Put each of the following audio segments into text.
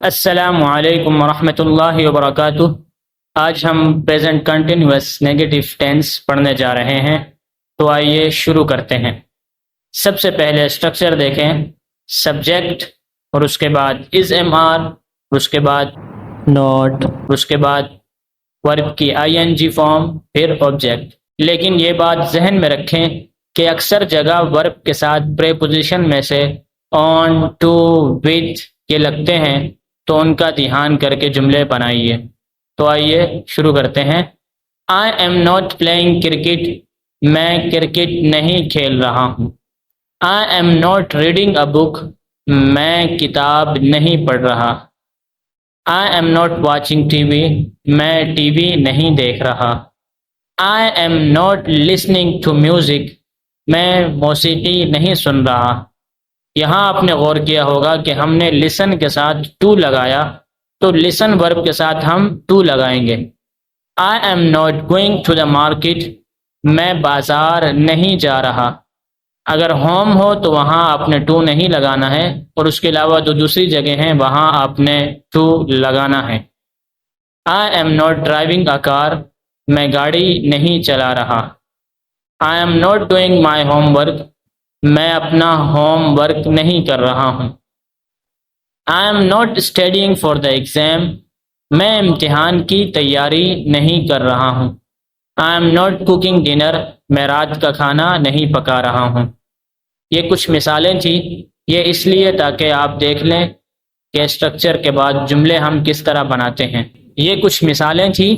السلام علیکم ورحمۃ اللہ وبرکاتہ۔ آج ہم پریزنٹ کنٹینیوس نیگیٹو ٹینس پڑھنے جا رہے ہیں، تو آئیے شروع کرتے ہیں۔ سب سے پہلے اسٹرکچر دیکھیں، سبجیکٹ اور اس کے بعد از ایم آر، اس کے بعد نوٹ، اس کے بعد ورب کی آئی این جی فارم، پھر آبجیکٹ۔ لیکن یہ بات ذہن میں رکھیں کہ اکثر جگہ ورب کے ساتھ پریپوزیشن میں سے آن، ٹو، وتھ یہ لگتے ہیں، تو ان کا دھیان کر کے جملے بنائیے۔ تو آئیے شروع کرتے ہیں۔ I am not playing cricket, میں کرکٹ نہیں کھیل رہا ہوں۔ I am not reading a book, میں کتاب نہیں پڑھ رہا۔ I am not watching T V, میں ٹی وی نہیں دیکھ رہا۔ I am not listening to music, میں موسیقی نہیں سن رہا۔ یہاں آپ نے غور کیا ہوگا کہ ہم نے لسن کے ساتھ ٹو لگایا، تو لسن ورب کے ساتھ ہم ٹو لگائیں گے۔ I am not going to the market, میں بازار نہیں جا رہا۔ اگر ہوم ہو تو وہاں آپ نے ٹو نہیں لگانا ہے، اور اس کے علاوہ جو دوسری جگہ ہیں وہاں آپ نے ٹو لگانا ہے۔ I am not driving a car, میں گاڑی نہیں چلا رہا۔ I am not doing my homework, میں اپنا ہوم ورک نہیں کر رہا ہوں۔ I am not studying for the exam, میں امتحان کی تیاری نہیں کر رہا ہوں۔ I am not cooking dinner, میں رات کا کھانا نہیں پکا رہا ہوں۔ یہ کچھ مثالیں تھیں، یہ اس لیے تاکہ آپ دیکھ لیں کہ اسٹرکچر کے بعد جملے ہم کس طرح بناتے ہیں۔ یہ کچھ مثالیں تھیں۔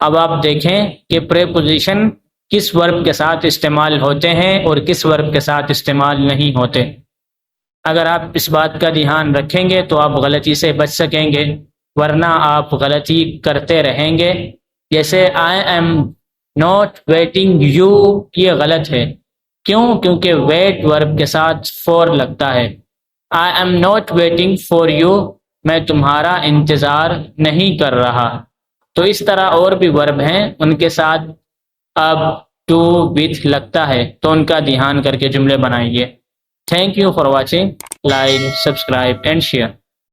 اب آپ دیکھیں کہ پریپوزیشن کس ورب کے ساتھ استعمال ہوتے ہیں اور کس ورب کے ساتھ استعمال نہیں ہوتے۔ اگر آپ اس بات کا دھیان رکھیں گے تو آپ غلطی سے بچ سکیں گے، ورنہ آپ غلطی کرتے رہیں گے۔ جیسے آئی ایم ناٹ ویٹنگ یو، یہ غلط ہے۔ کیوں؟ کیونکہ ویٹ ورب کے ساتھ فور لگتا ہے۔ I am not waiting for you, میں تمہارا انتظار نہیں کر رہا۔ تو اس طرح اور بھی ورب ہیں، ان کے ساتھ اب ٹو وتھ لگتا ہے، تو ان کا دھیان کر کے جملے بنائیے۔ Thank you for watching, like, subscribe and share.